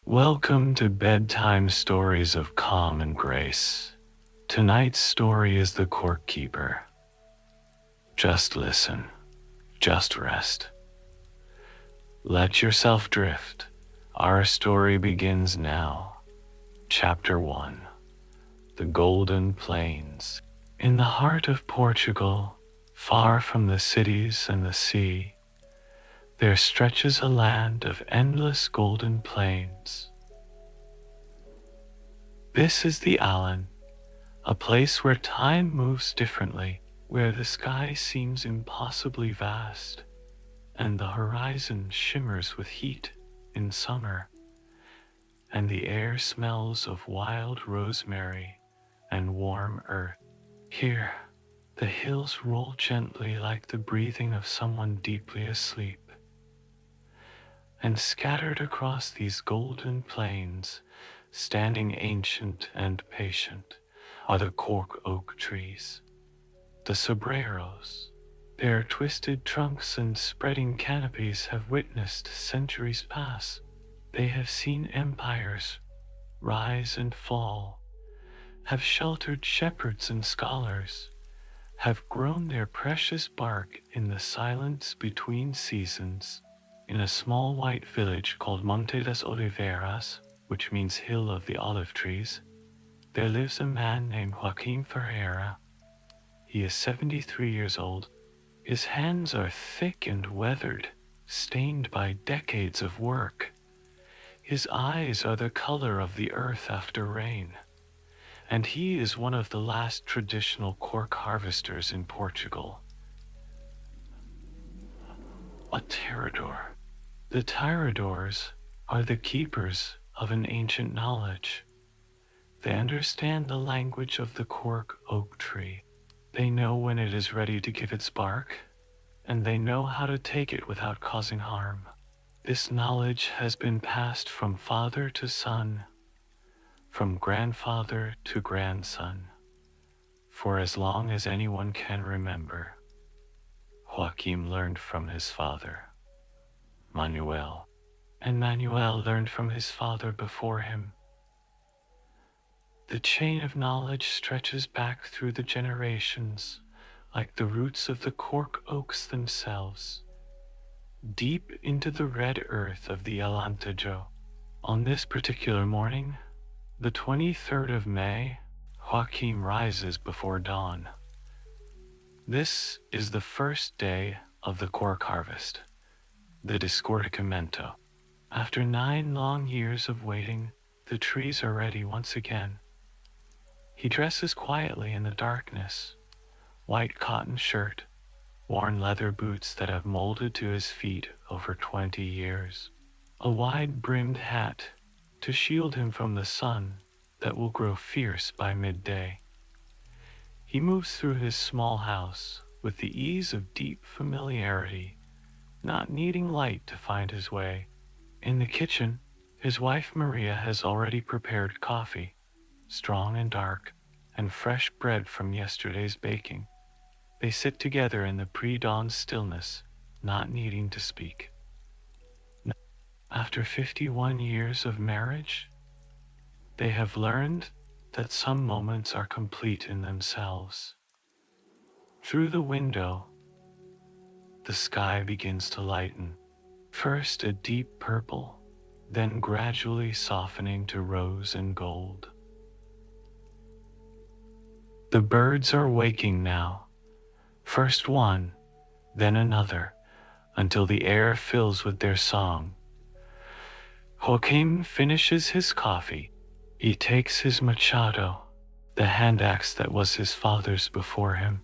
Welcome to Bedtime Stories of Calm and Grace. Tonight's story is The Cork Keeper. Just listen, just rest. Let yourself drift. Our story begins now. Chapter 1. The Golden Plains. In the heart of Portugal, far from the cities and the sea, there stretches a land of endless golden plains. This is the Allen, a place where time moves differently, where the sky seems impossibly vast, and the horizon shimmers with heat in summer, and the air smells of wild rosemary and warm earth. Here, the hills roll gently like the breathing of someone deeply asleep. And scattered across these golden plains, standing ancient and patient, are the cork oak trees, the sombreros. Their twisted trunks and spreading canopies have witnessed centuries pass. They have seen empires rise and fall, have sheltered shepherds and scholars, have grown their precious bark in the silence between seasons. In a small white village called Monte das Oliveiras, which means Hill of the Olive Trees, there lives a man named Joaquim Ferreira. He is 73 years old. His hands are thick and weathered, stained by decades of work. His eyes are the color of the earth after rain, and he is one of the last traditional cork harvesters in Portugal. A tirador. The tiradors are the keepers of an ancient knowledge. They understand the language of the cork oak tree. They know when it is ready to give its bark, and they know how to take it without causing harm. This knowledge has been passed from father to son, from grandfather to grandson, for as long as anyone can remember. Joaquim learned from his father, Manuel, and Manuel learned from his father before him. The chain of knowledge stretches back through the generations, like the roots of the cork oaks themselves, deep into the red earth of the Alentejo. On this particular morning, the 23rd of May, Joaquim rises before dawn. This is the first day of the cork harvest, the Descorticamento. After 9 long years of waiting, the trees are ready once again. He dresses quietly in the darkness, white cotton shirt, worn leather boots that have molded to his feet over 20 years, a wide-brimmed hat to shield him from the sun that will grow fierce by midday. He moves through his small house with the ease of deep familiarity, not needing light to find his way. In the kitchen, his wife Maria has already prepared coffee, strong and dark, and fresh bread from yesterday's baking. They sit together in the pre-dawn stillness, not needing to speak. After 51 years of marriage, they have learned that some moments are complete in themselves. Through the window, the sky begins to lighten, first a deep purple, then gradually softening to rose and gold. The birds are waking now, first one, then another, until the air fills with their song. Joaquim finishes his coffee. He takes his machado, the hand axe that was his father's before him.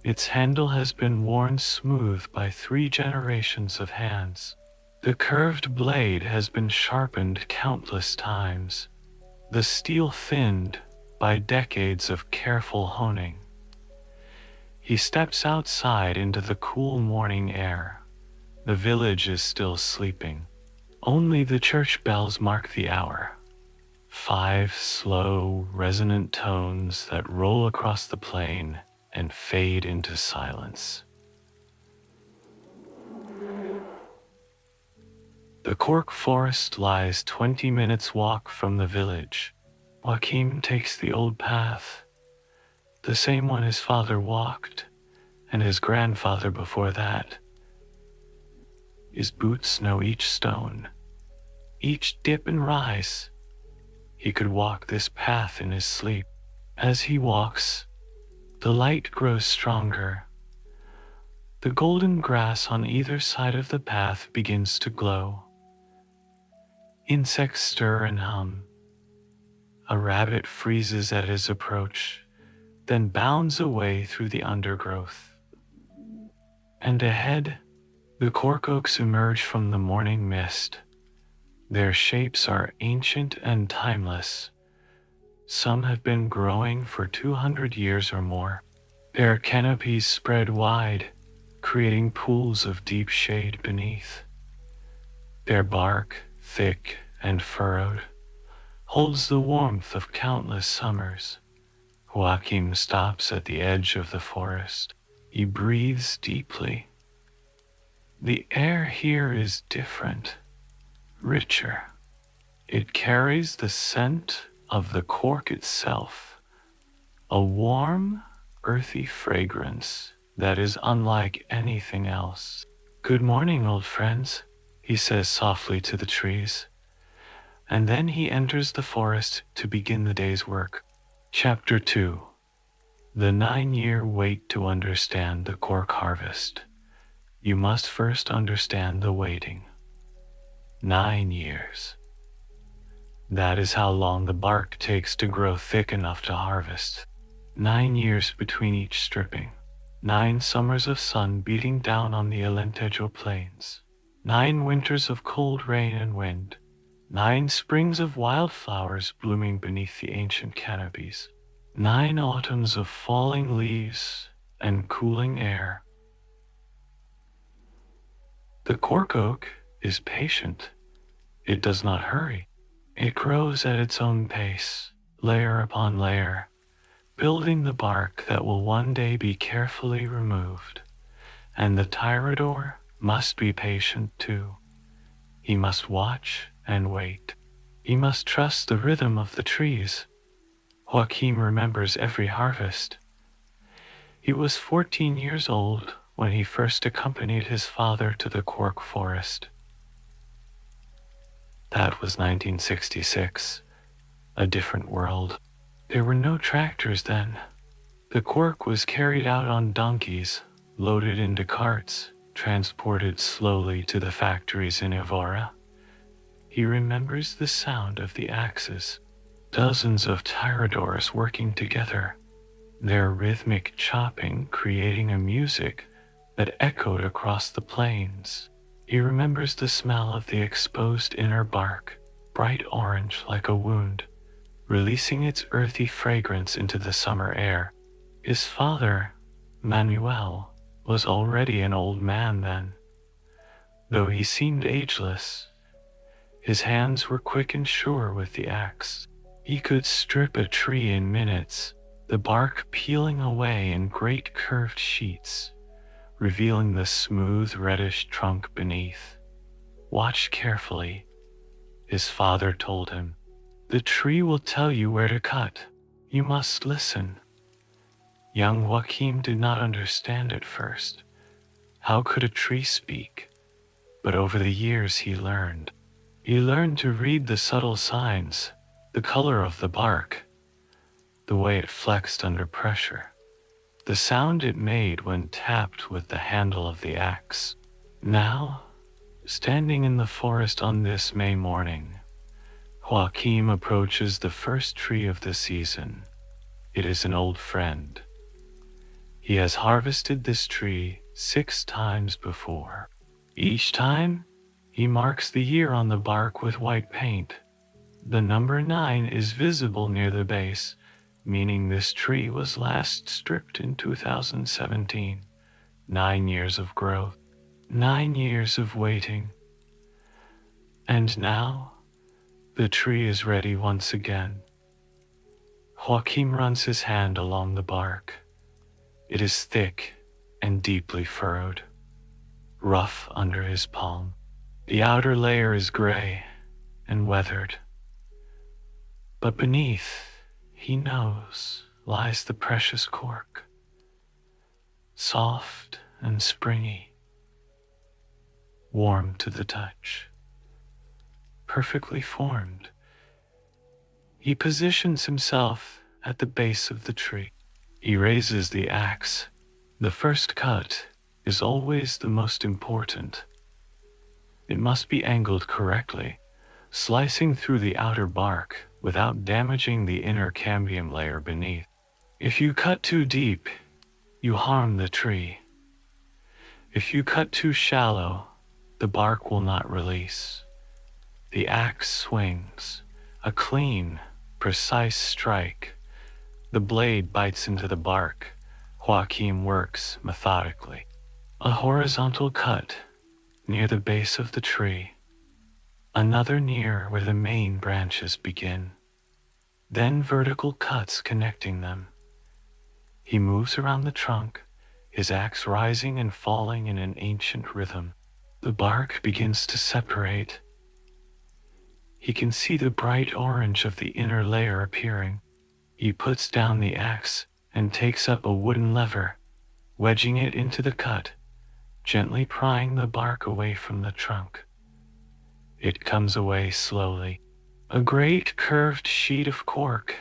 Its handle has been worn smooth by 3 generations of hands. The curved blade has been sharpened countless times, the steel thinned by decades of careful honing. He steps outside into the cool morning air. The village is still sleeping. Only the church bells mark the hour. 5 slow, resonant tones that roll across the plain and fade into silence. The Cork forest lies 20 minutes walk from the village. Joachim takes the old path, the same one his father walked, and his grandfather before that. His boots know each stone, each dip and rise. He could walk this path in his sleep. As he walks, the light grows stronger. The golden grass on either side of the path begins to glow. Insects stir and hum. A rabbit freezes at his approach, then bounds away through the undergrowth. And ahead, the cork oaks emerge from the morning mist. Their shapes are ancient and timeless. Some have been growing for 200 years or more. Their canopies spread wide, creating pools of deep shade beneath. Their bark, thick and furrowed, holds the warmth of countless summers. Joachim stops at the edge of the forest. He breathes deeply. The air here is different, richer. It carries the scent of the cork itself, a warm, earthy fragrance that is unlike anything else. "Good morning, old friends," he says softly to the trees. And then he enters the forest to begin the day's work. Chapter 2. The 9-year wait to understand the cork harvest. You must first understand the waiting. 9 years. That is how long the bark takes to grow thick enough to harvest. 9 years between each stripping. 9 summers of sun beating down on the Alentejo plains. 9 winters of cold rain and wind. 9 springs of wildflowers blooming beneath the ancient canopies. 9 autumns of falling leaves and cooling air. The cork oak is patient. It does not hurry. It grows at its own pace, layer upon layer, building the bark that will one day be carefully removed. And the tirador must be patient too. He must watch and wait. He must trust the rhythm of the trees. Joachim remembers every harvest. He was 14 years old when he first accompanied his father to the cork forest. That was 1966, a different world. There were no tractors then. The cork was carried out on donkeys, loaded into carts, transported slowly to the factories in Evora. He remembers the sound of the axes, dozens of tiradors working together, their rhythmic chopping creating a music that echoed across the plains. He remembers the smell of the exposed inner bark, bright orange like a wound, releasing its earthy fragrance into the summer air. His father, Manuel, was already an old man then. Though he seemed ageless, his hands were quick and sure with the axe. He could strip a tree in minutes, the bark peeling away in great curved sheets, revealing the smooth reddish trunk beneath. "Watch carefully," his father told him. "The tree will tell you where to cut. You must listen." Young Joachim did not understand at first. How could a tree speak? But over the years he learned. He learned to read the subtle signs, the color of the bark, the way it flexed under pressure, the sound it made when tapped with the handle of the axe. Now, standing in the forest on this May morning, Joachim approaches the first tree of the season. It is an old friend. He has harvested this tree 6 times before. Each time, he marks the year on the bark with white paint. The number 9 is visible near the base, meaning this tree was last stripped in 2017. 9 years of growth, 9 years of waiting. And now, the tree is ready once again. Joachim runs his hand along the bark. It is thick and deeply furrowed, rough under his palm. The outer layer is gray and weathered, but beneath, he knows, lies the precious cork, soft and springy, warm to the touch, perfectly formed. He positions himself at the base of the tree. He raises the axe. The first cut is always the most important. It must be angled correctly, slicing through the outer bark without damaging the inner cambium layer beneath. If you cut too deep, you harm the tree. If you cut too shallow, the bark will not release. The axe swings, a clean, precise strike. The blade bites into the bark. Joachim works methodically. A horizontal cut near the base of the tree, another near where the main branches begin, then vertical cuts connecting them. He moves around the trunk, his axe rising and falling in an ancient rhythm. The bark begins to separate. He can see the bright orange of the inner layer appearing. He puts down the axe and takes up a wooden lever, wedging it into the cut, gently prying the bark away from the trunk. It comes away slowly. A great curved sheet of cork,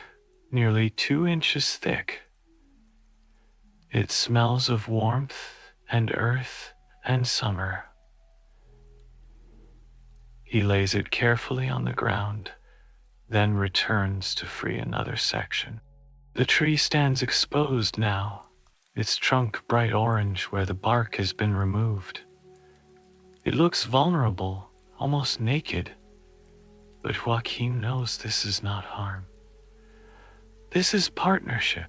nearly 2 inches thick. It smells of warmth and earth and summer. He lays it carefully on the ground, then returns to free another section. The tree stands exposed now, its trunk bright orange where the bark has been removed. It looks vulnerable, almost naked, but Joachim knows this is not harm. This is partnership.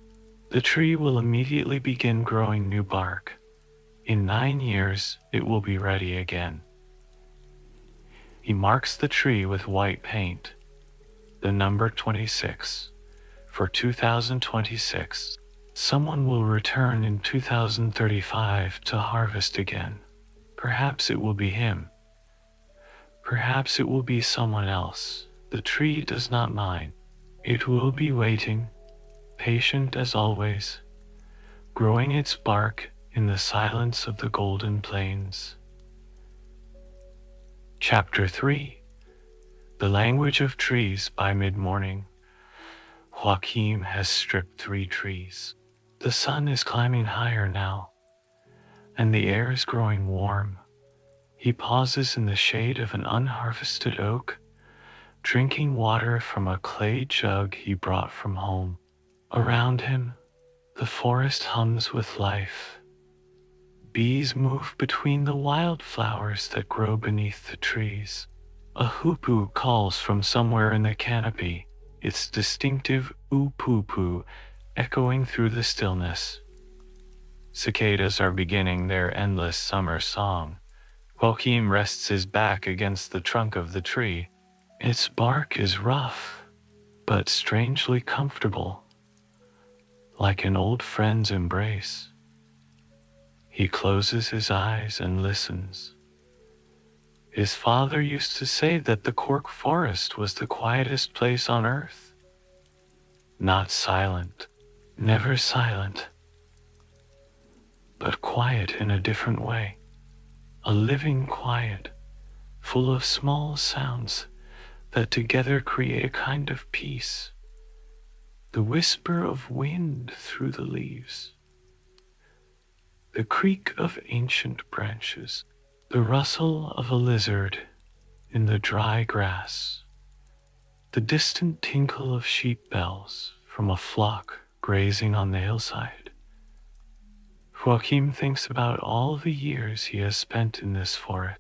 The tree will immediately begin growing new bark. In 9 years, it will be ready again. He marks the tree with white paint, the number 26, for 2026. Someone will return in 2035 to harvest again. Perhaps it will be him. Perhaps it will be someone else. The tree does not mind. It will be waiting, patient as always, growing its bark in the silence of the golden plains. Chapter 3. The Language of Trees by Mid-Morning. Joachim has stripped 3 trees. The sun is climbing higher now, and the air is growing warm. He pauses in the shade of an unharvested oak, drinking water from a clay jug he brought from home. Around him, the forest hums with life. Bees move between the wildflowers that grow beneath the trees. A hoopoe calls from somewhere in the canopy, its distinctive oo-poo-poo echoing through the stillness. Cicadas are beginning their endless summer song. Joachim rests his back against the trunk of the tree. Its bark is rough, but strangely comfortable, like an old friend's embrace. He closes his eyes and listens. His father used to say that the Cork forest was the quietest place on earth. Not silent, never silent, but quiet in a different way. A living quiet, full of small sounds that together create a kind of peace. The whisper of wind through the leaves, the creak of ancient branches, the rustle of a lizard in the dry grass, the distant tinkle of sheep bells from a flock grazing on the hillside. Joachim thinks about all the years he has spent in this forest,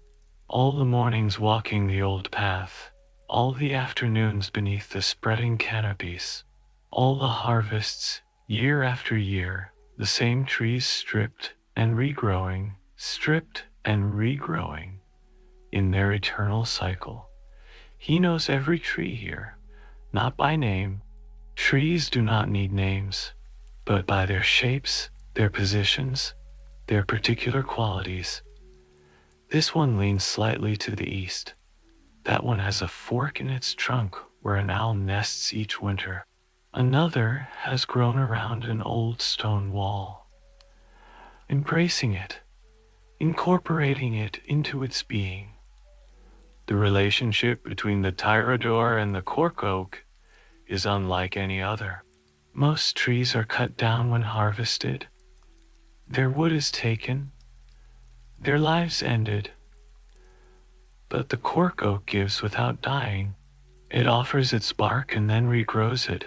all the mornings walking the old path, all the afternoons beneath the spreading canopies, all the harvests, year after year, the same trees stripped and regrowing, stripped and regrowing in their eternal cycle. He knows every tree here, not by name. Trees do not need names, but by their shapes, their positions, their particular qualities. This one leans slightly to the east. That one has a fork in its trunk where an owl nests each winter. Another has grown around an old stone wall. Embracing it, incorporating it into its being. The relationship between the Tyrador and the cork oak is unlike any other. Most trees are cut down when harvested. Their wood is taken, their lives ended. But the cork oak gives without dying. It offers its bark and then regrows it,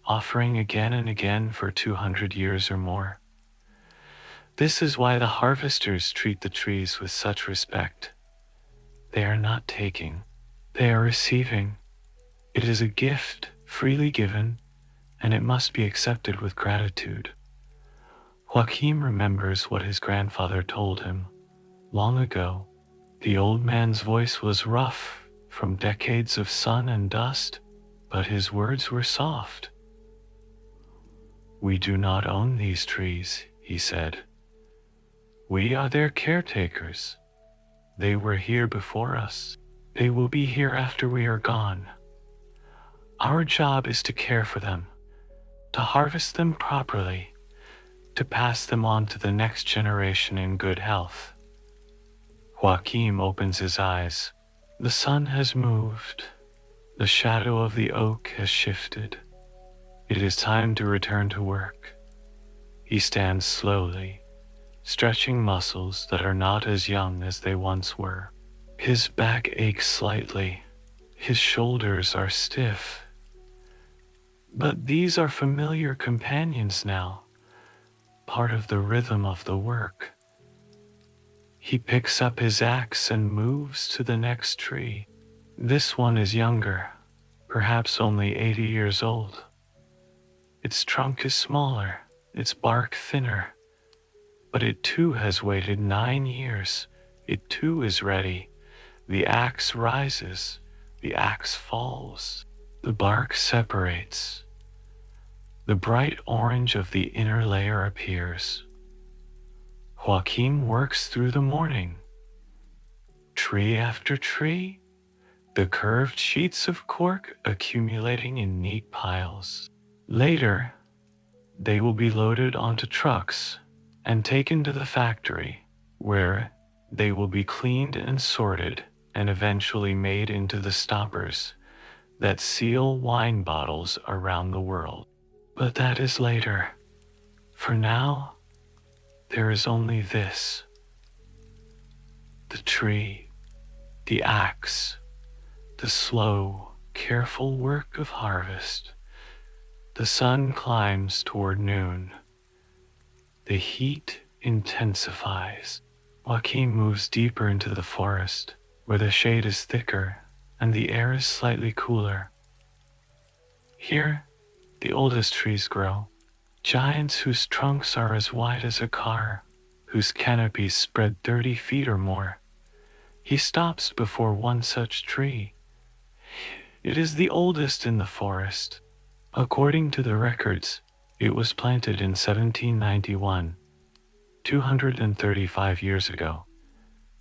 offering again and again for 200 years or more. This is why the harvesters treat the trees with such respect. They are not taking, they are receiving. It is a gift freely given, and it must be accepted with gratitude. Joachim remembers what his grandfather told him. Long ago, the old man's voice was rough from decades of sun and dust, but his words were soft. "We do not own these trees," he said. "We are their caretakers. They were here before us. They will be here after we are gone. Our job is to care for them, to harvest them properly, to pass them on to the next generation in good health." Joachim opens his eyes. The sun has moved. The shadow of the oak has shifted. It is time to return to work. He stands slowly, stretching muscles that are not as young as they once were. His back aches slightly. His shoulders are stiff. But these are familiar companions now, part of the rhythm of the work. He picks up his axe and moves to the next tree. This one is younger, perhaps only 80 years old. Its trunk is smaller, its bark thinner, but it too has waited 9 years. It too is ready. The axe rises, the axe falls, the bark separates. The bright orange of the inner layer appears. Joachim works through the morning. Tree after tree, the curved sheets of cork accumulating in neat piles. Later, they will be loaded onto trucks and taken to the factory, where they will be cleaned and sorted and eventually made into the stoppers that seal wine bottles around the world. But that is later. For now, there is only this: the tree, the axe, the slow, careful work of harvest. The sun climbs toward noon. The heat intensifies. Joachim moves deeper into the forest, where the shade is thicker and the air is slightly cooler. Here, the oldest trees grow, giants whose trunks are as wide as a car, whose canopies spread 30 feet or more. He stops before one such tree. It is the oldest in the forest. According to the records, it was planted in 1791, 235 years ago.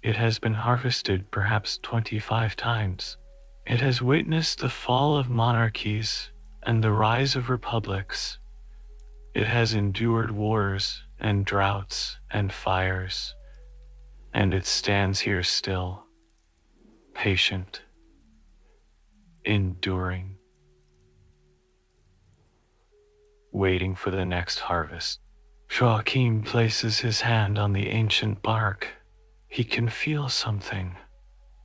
It has been harvested perhaps 25 times. It has witnessed the fall of monarchies and the rise of republics. It has endured wars and droughts and fires, and it stands here still, patient, enduring, waiting for the next harvest. Joachim places his hand on the ancient bark. He can feel something,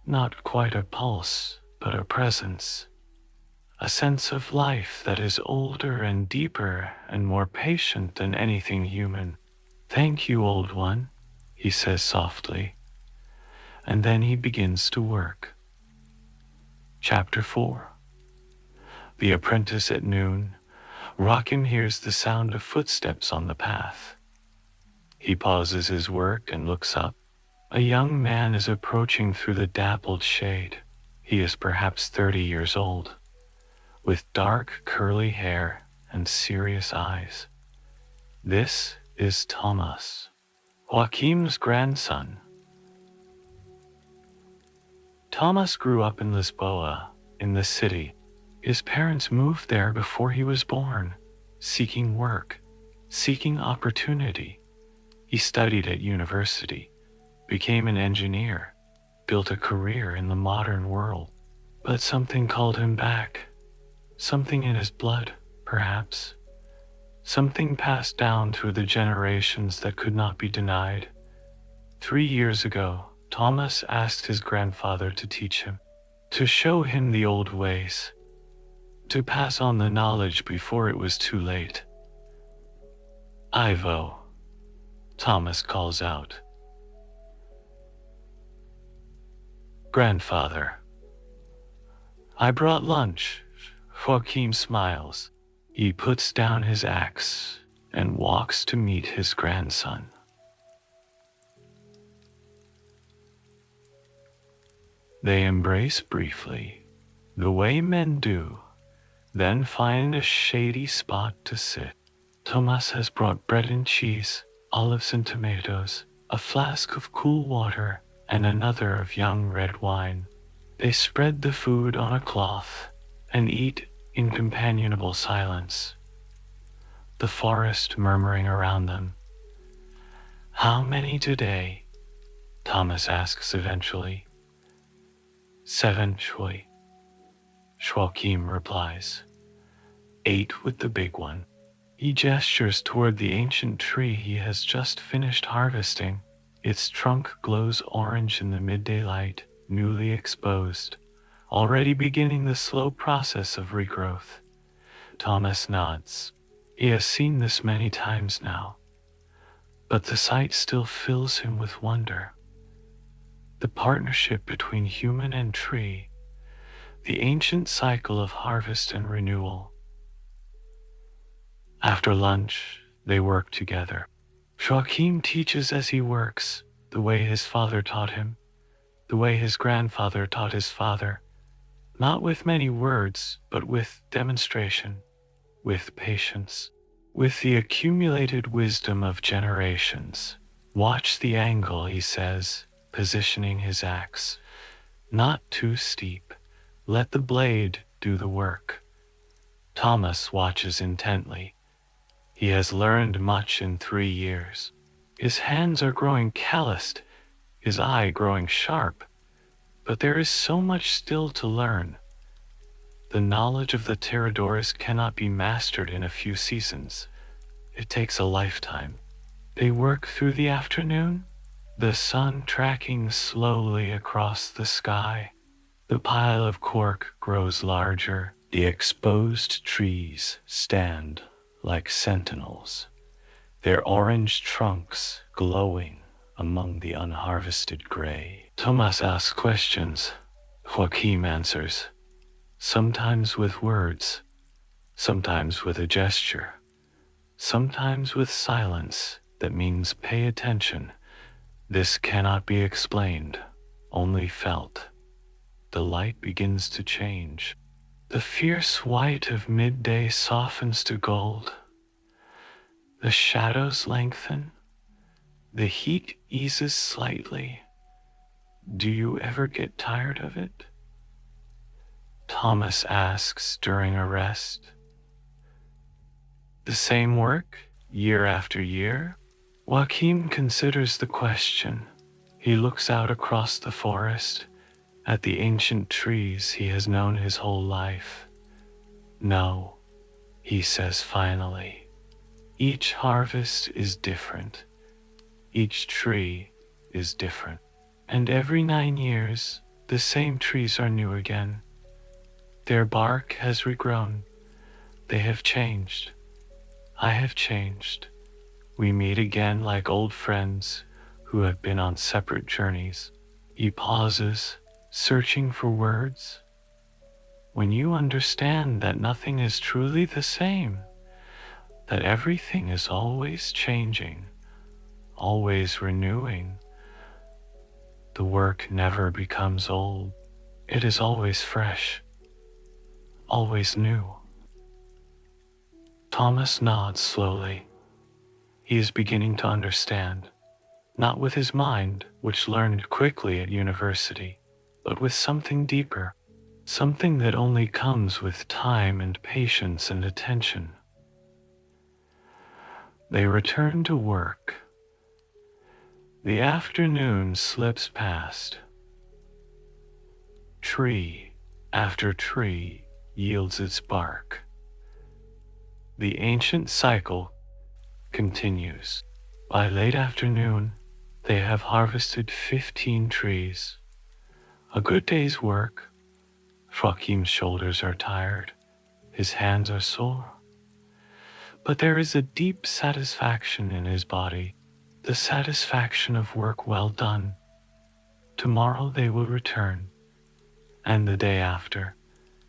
not quite a pulse, but a presence, a sense of life that is older and deeper and more patient than anything human. "Thank you, old one," he says softly, and then he begins to work. Chapter 4. The apprentice at noon. Joachim hears the sound of footsteps on the path. He pauses his work and looks up. A young man is approaching through the dappled shade. He is perhaps 30 years old, with dark curly hair and serious eyes. This is Thomas, Joachim's grandson. Thomas grew up in Lisboa, in the city. His parents moved there before he was born, seeking work, seeking opportunity. He studied at university, became an engineer, built a career in the modern world. But something called him back. Something in his blood, perhaps. Something passed down through the generations that could not be denied. 3 years ago, Thomas asked his grandfather to teach him, to show him the old ways, to pass on the knowledge before it was too late. Ivo, Thomas calls out. Grandfather. I brought lunch. Joachim smiles. He puts down his axe and walks to meet his grandson. They embrace briefly, the way men do, then find a shady spot to sit. Thomas has brought bread and cheese, olives and tomatoes, a flask of cool water, and another of young red wine. They spread the food on a cloth and eat in companionable silence, the forest murmuring around them. How many today? Thomas asks eventually. 7, Shui. Joachim replies. 8 with the big one. He gestures toward the ancient tree he has just finished harvesting. Its trunk glows orange in the midday light, newly exposed, already beginning the slow process of regrowth. Thomas nods. He has seen this many times now, but the sight still fills him with wonder. The partnership between human and tree, the ancient cycle of harvest and renewal. After lunch, they work together. Joachim teaches as he works, the way his father taught him, the way his grandfather taught his father, not with many words, but with demonstration, with patience, with the accumulated wisdom of generations. Watch the angle, he says, positioning his axe. Not too steep. Let the blade do the work. Thomas watches intently. He has learned much in 3 years. His hands are growing calloused, his eye growing sharp, but there is so much still to learn. The knowledge of the Terradores cannot be mastered in a few seasons. It takes a lifetime. They work through the afternoon, the sun tracking slowly across the sky. The pile of cork grows larger. The exposed trees stand like sentinels, their orange trunks glowing among the unharvested gray. Thomas asks questions. Joachim answers, sometimes with words, sometimes with a gesture, sometimes with silence that means pay attention. This cannot be explained, only felt. The light begins to change. The fierce white of midday softens to gold. The shadows lengthen. The heat eases slightly. Do you ever get tired of it? Thomas asks during a rest. The same work, year after year? Joachim considers the question. He looks out across the forest, at the ancient trees he has known his whole life. No, he says finally. Each harvest is different. Each tree is different. And every 9 years, the same trees are new again. Their bark has regrown. They have changed. I have changed. We meet again like old friends who have been on separate journeys. He pauses, searching for words. When you understand that nothing is truly the same, that everything is always changing, always renewing, the work never becomes old. It is always fresh, always new. Thomas nods slowly. He is beginning to understand, not with his mind, which learned quickly at university, but with something deeper, something that only comes with time and patience and attention. They return to work. The afternoon slips past. Tree after tree yields its bark. The ancient cycle continues. By late afternoon, they have harvested 15 trees. A good day's work. Joachim's shoulders are tired. His hands are sore. But there is a deep satisfaction in his body, the satisfaction of work well done. Tomorrow they will return, and the day after.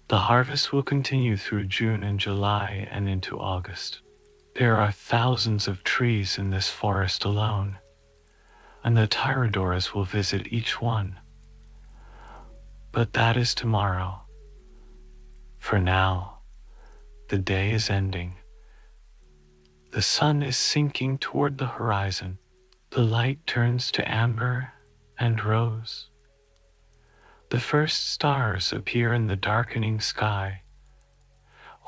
The harvest will continue through June and July and into August. There are thousands of trees in this forest alone, and the Tyrannosaurus will visit each one. But that is tomorrow. For now, the day is ending. The sun is sinking toward the horizon. The light turns to amber and rose. The first stars appear in the darkening sky.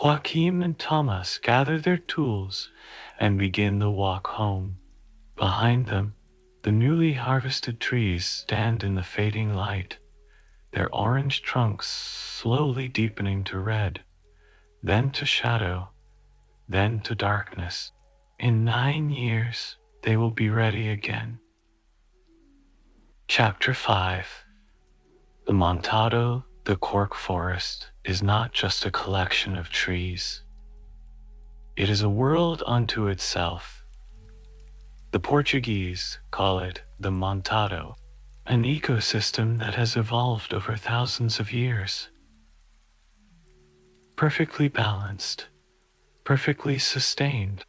Joachim and Thomas gather their tools and begin the walk home. Behind them, the newly harvested trees stand in the fading light, their orange trunks slowly deepening to red, then to shadow, then to darkness. In 9 years, they will be ready again. Chapter 5. The Montado, the Cork forest, is not just a collection of trees. It is a world unto itself. The Portuguese call it the Montado, an ecosystem that has evolved over thousands of years. Perfectly balanced, perfectly sustained.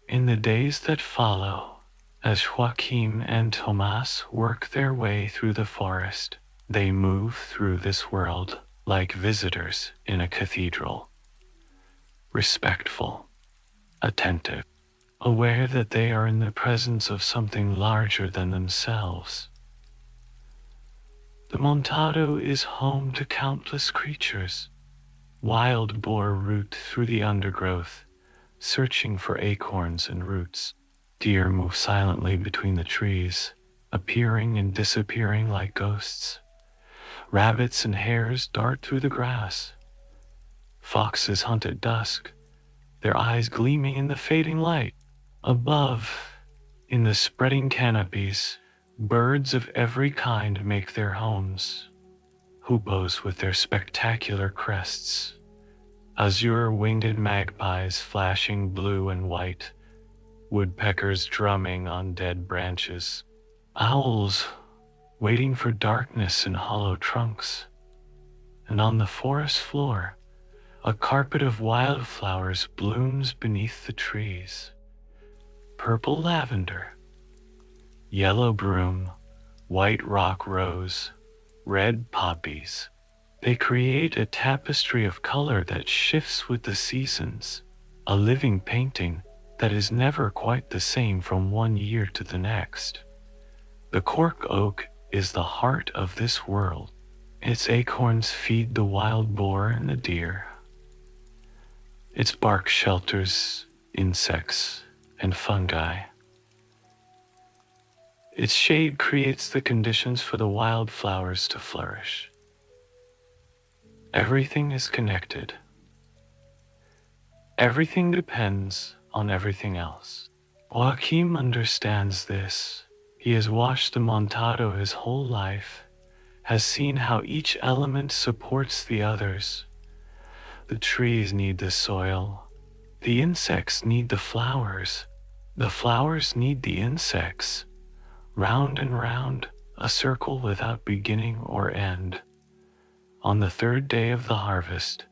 In the days that follow, as Joachim and Thomas work their way through the forest, they move through this world like visitors in a cathedral. Respectful, attentive, aware that they are in the presence of something larger than themselves. The Montado is home to countless creatures. Wild boar root through the undergrowth, searching for acorns and roots. Deer move silently between the trees, appearing and disappearing like ghosts. Rabbits and hares dart through the grass. Foxes hunt at dusk, their eyes gleaming in the fading light. Above, in the spreading canopies, birds of every kind make their homes. Hoopoes with their spectacular crests, azure-winged magpies flashing blue and white, woodpeckers drumming on dead branches, owls waiting for darkness in hollow trunks, and on the forest floor, a carpet of wildflowers blooms beneath the trees. Purple lavender, yellow broom, white rock rose, red poppies. They create a tapestry of color that shifts with the seasons, a living painting that is never quite the same from one year to the next. The cork oak is the heart of this world. Its acorns feed the wild boar and the deer. Its bark shelters insects and fungi. Its shade creates the conditions for the wildflowers to flourish. Everything is connected. Everything depends on everything else. Joachim understands this. He has watched the Montado his whole life, has seen how each element supports the others. The trees need the soil. The insects need the flowers need the insects. Round and round, a circle without beginning or end. On the third day of the harvest,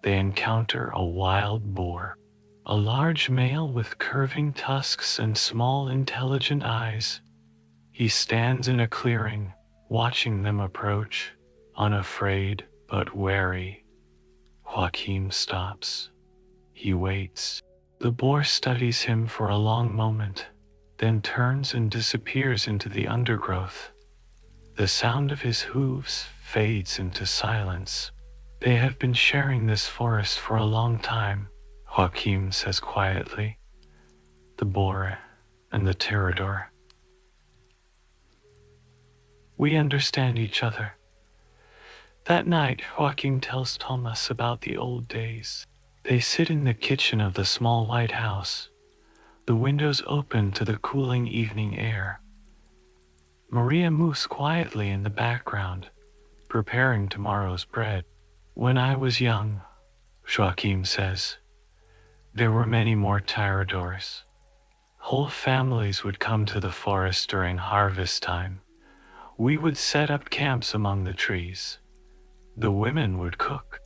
they encounter a wild boar, a large male with curving tusks and small intelligent eyes. He stands in a clearing, watching them approach, unafraid but wary. Joachim stops. He waits. The boar studies him for a long moment, then turns and disappears into the undergrowth. The sound of his hooves fades into silence. They have been sharing this forest for a long time, Joachim says quietly. The boar and the pterodor. We understand each other. That night, Joachim tells Thomas about the old days. They sit in the kitchen of the small white house, the windows open to the cooling evening air. Maria moves quietly in the background, preparing tomorrow's bread. When I was young, Joachim says, there were many more pterodors. Whole families would come to the forest during harvest time. We would set up camps among the trees. The women would cook.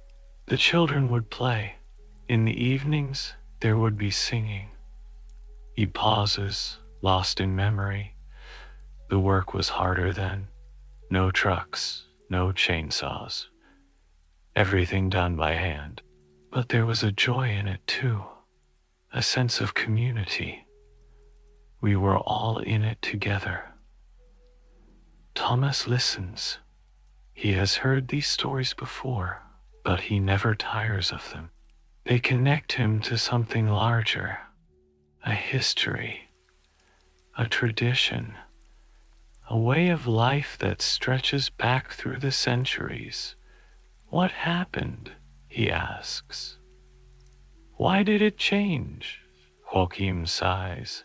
The children would play. In the evenings, there would be singing. He pauses, lost in memory. The work was harder then. No trucks, no chainsaws. Everything done by hand. But there was a joy in it too. A sense of community. We were all in it together. Thomas listens. He has heard these stories before, but he never tires of them. They connect him to something larger, a history, a tradition, a way of life that stretches back through the centuries. What happened? He asks. Why did it change? Joachim sighs.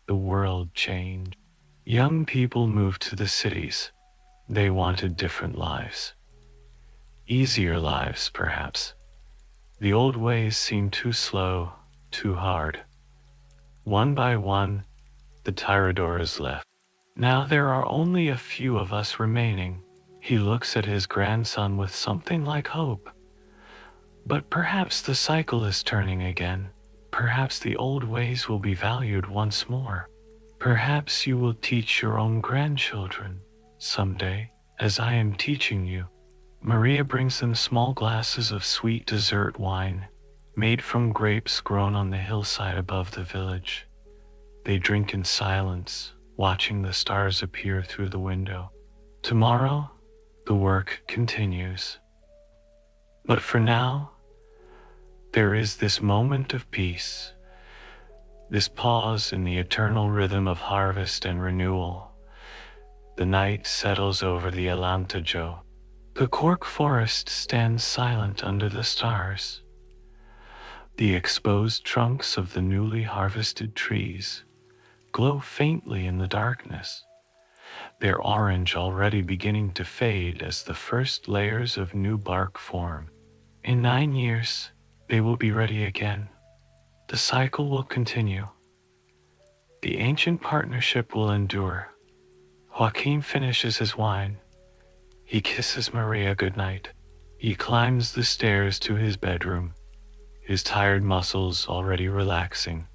The world changed. Young people moved to the cities. They wanted different lives. Easier lives, perhaps. The old ways seemed too slow, too hard. One by one, the pterodors left. Now there are only a few of us remaining. He looks at his grandson with something like hope. But perhaps the cycle is turning again. Perhaps the old ways will be valued once more. Perhaps you will teach your own grandchildren someday, as I am teaching you. Maria brings them small glasses of sweet dessert wine, made from grapes grown on the hillside above the village. They drink in silence, watching the stars appear through the window. Tomorrow, the work continues. But for now, there is this moment of peace, this pause in the eternal rhythm of harvest and renewal. The night settles over the Alantejo. The Cork forest stands silent under the stars. The exposed trunks of the newly harvested trees glow faintly in the darkness, their orange already beginning to fade as the first layers of new bark form. In 9 years, they will be ready again. The cycle will continue. The ancient partnership will endure. Joachim finishes his wine. He kisses Maria goodnight. He climbs the stairs to his bedroom, his tired muscles already relaxing,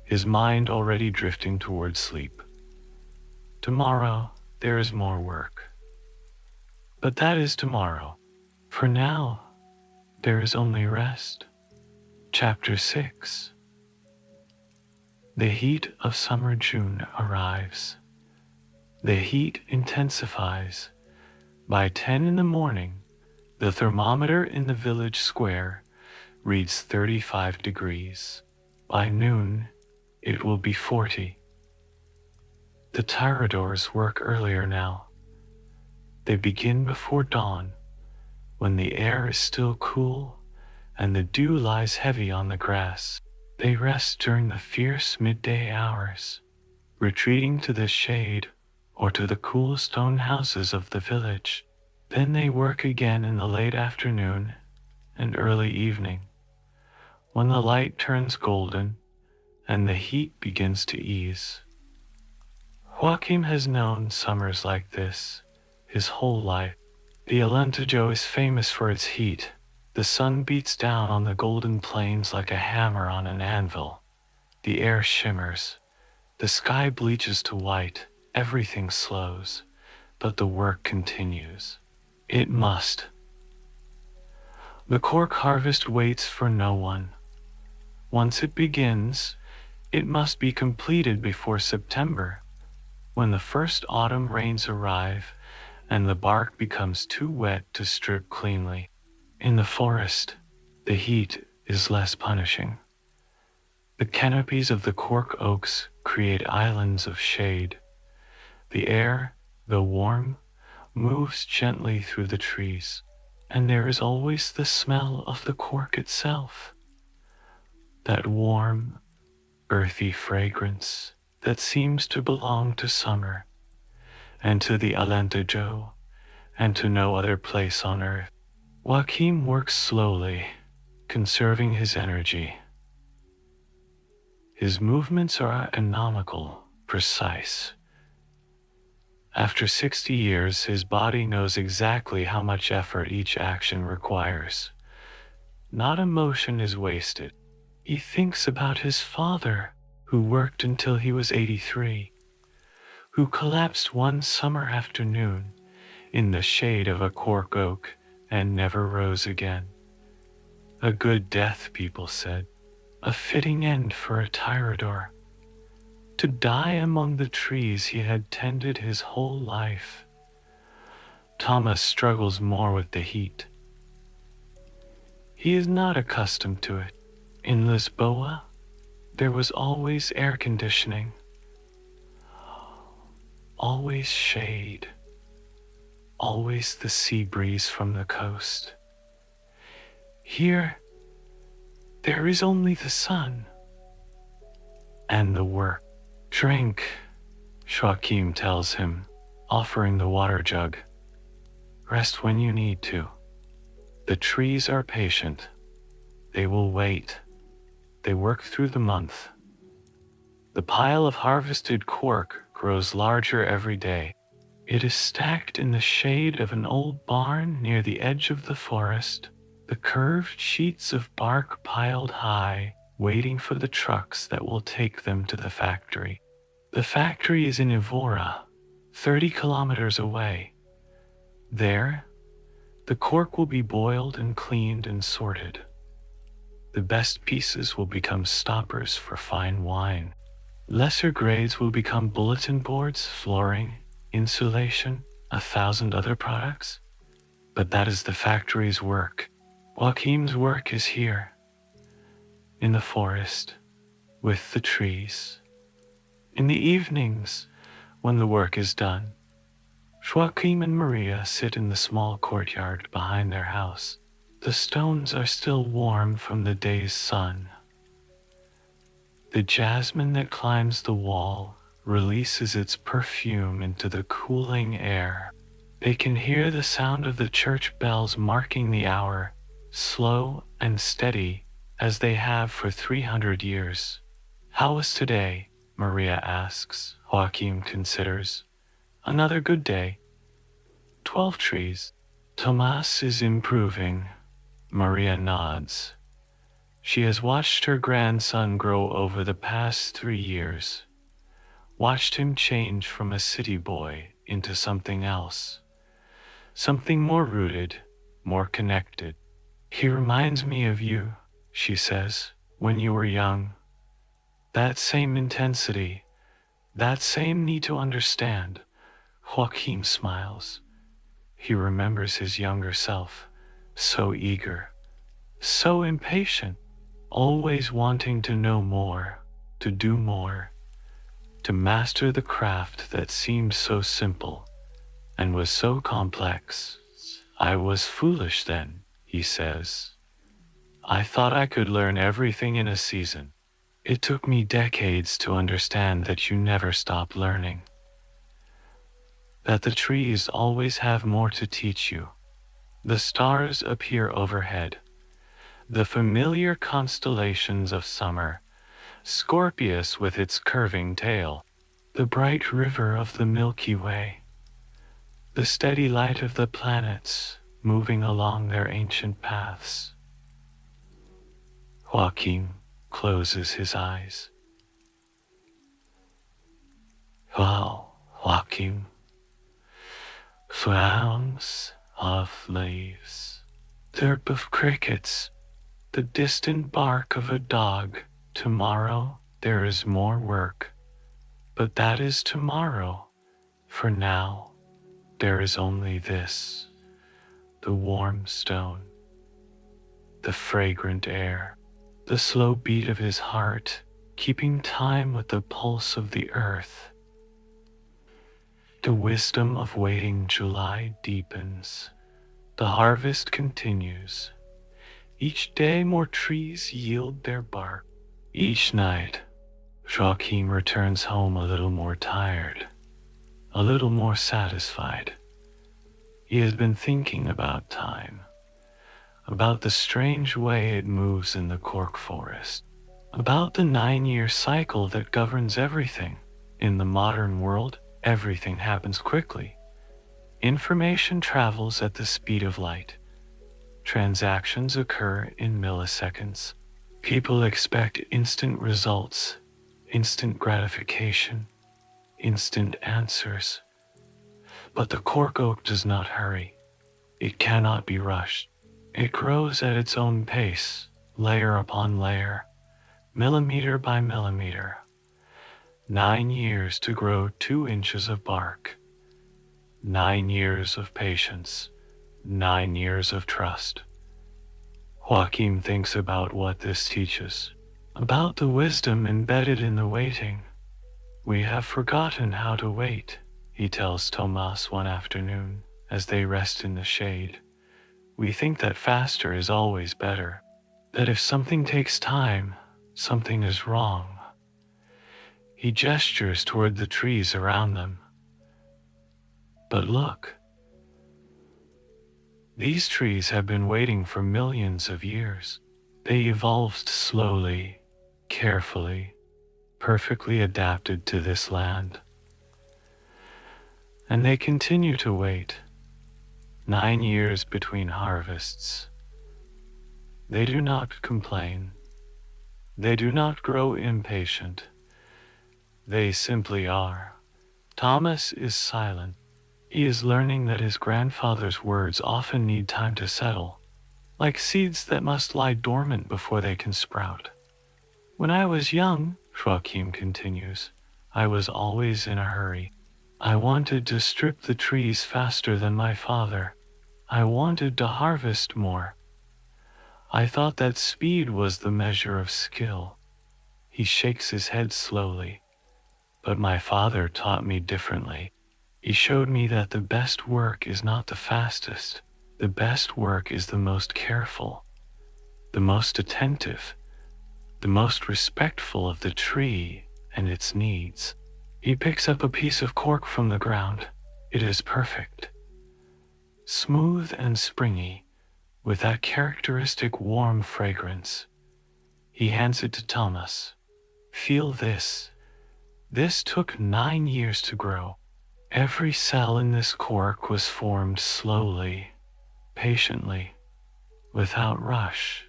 his mind already drifting towards sleep. Tomorrow, there is more work. But that is tomorrow. For now, there is only rest. Chapter 6. The heat of summer June arrives. The heat intensifies. By 10 in the morning, the thermometer in the village square reads 35 degrees. By noon, it will be 40. The pterodors work earlier now. They begin before dawn, when the air is still cool and the dew lies heavy on the grass. They rest during the fierce midday hours, retreating to the shade or to the cool stone houses of the village. Then they work again in the late afternoon and early evening, when the light turns golden and the heat begins to ease. Joachim has known summers like this his whole life. The Alentejo is famous for its heat. The sun beats down on the golden plains like a hammer on an anvil. The air shimmers. The sky bleaches to white. Everything slows, but the work continues. It must. The Cork harvest waits for no one. Once it begins, it must be completed before September, When the first autumn rains arrive and the bark becomes too wet to strip cleanly. In the forest, the heat is less punishing. The canopies of the cork oaks create islands of shade. The air, though warm, moves gently through the trees, and there is always the smell of the cork itself, that warm, earthy fragrance that seems to belong to summer and to the Alentejo and to no other place on earth. Joachim works slowly, conserving his energy. His movements are economical, precise. After 60 years, his body knows exactly how much effort each action requires. Not a motion is wasted. He thinks about his father, who worked until he was 83, who collapsed one summer afternoon in the shade of a cork oak and never rose again. A good death, people said, a fitting end for a tirador. To die among the trees he had tended his whole life. Thomas struggles more with the heat. He is not accustomed to it. In Lisboa, there was always air conditioning, always shade, always the sea breeze from the coast. Here, there is only the sun and the work. Drink, Joachim tells him, offering the water jug. Rest when you need to. The trees are patient. They will wait. They work through the month. The pile of harvested cork grows larger every day. It is stacked in the shade of an old barn near the edge of the forest, the curved sheets of bark piled high, waiting for the trucks that will take them to the factory. The factory is in Evora, 30 kilometers away. There, the cork will be boiled and cleaned and sorted. The best pieces will become stoppers for fine wine. Lesser grades will become bulletin boards, flooring, insulation, 1,000 other products. But that is the factory's work. Joachim's work is here, in the forest, with the trees. In the evenings, when the work is done, Joachim and Maria sit in the small courtyard behind their house. The stones are still warm from the day's sun. The jasmine that climbs the wall releases its perfume into the cooling air. They can hear the sound of the church bells marking the hour, slow and steady as they have for 300 years. How was today? Maria asks. Joachim considers. Another good day. 12 trees. Tomas is improving. Maria nods. She has watched her grandson grow over the past 3 years. Watched him change from a city boy into something else. Something more rooted, more connected. He reminds me of you, she says, when you were young. That same intensity, that same need to understand. Joachim smiles. He remembers his younger self, so eager, so impatient, always wanting to know more, to do more, to master the craft that seemed so simple and was so complex. I was foolish then, he says. I thought I could learn everything in a season. It took me decades to understand that you never stop learning. That the trees always have more to teach you. The stars appear overhead. The familiar constellations of summer, Scorpius with its curving tail, the bright river of the Milky Way, the steady light of the planets moving along their ancient paths. Joachim closes his eyes. Wow, Joachim. Swarms of leaves, chirp of crickets, the distant bark of a dog. Tomorrow there is more work, but that is tomorrow. For now, there is only this, the warm stone, the fragrant air, the slow beat of his heart, keeping time with the pulse of the earth. The wisdom of waiting July deepens. The harvest continues. Each day more trees yield their bark. Each night, Joachim returns home a little more tired, a little more satisfied. He has been thinking about time, about the strange way it moves in the Cork forest, about the 9-year cycle that governs everything. In the modern world, everything happens quickly. Information travels at the speed of light. Transactions occur in milliseconds. People expect instant results, instant gratification, instant answers. But the cork oak does not hurry. It cannot be rushed. It grows at its own pace, layer upon layer, millimeter by millimeter. 9 years to grow 2 inches of bark. 9 years of patience. 9 years of trust. Joachim thinks about what this teaches, about the wisdom embedded in the waiting. We have forgotten how to wait, he tells Thomas one afternoon as they rest in the shade. We think that faster is always better, that if something takes time, something is wrong. He gestures toward the trees around them. But look, these trees have been waiting for millions of years. They evolved slowly, carefully, perfectly adapted to this land. And they continue to wait. 9 years between harvests. They do not complain. They do not grow impatient. They simply are. Thomas is silent. He is learning that his grandfather's words often need time to settle, like seeds that must lie dormant before they can sprout. When I was young, Joachim continues, I was always in a hurry. I wanted to strip the trees faster than my father. I wanted to harvest more. I thought that speed was the measure of skill. He shakes his head slowly. But my father taught me differently. He showed me that the best work is not the fastest. The best work is the most careful, the most attentive, the most respectful of the tree and its needs. He picks up a piece of cork from the ground. It is perfect, smooth and springy, with that characteristic warm fragrance. He hands it to Thomas. Feel this. This took 9 years to grow. Every cell in this cork was formed slowly, patiently, without rush.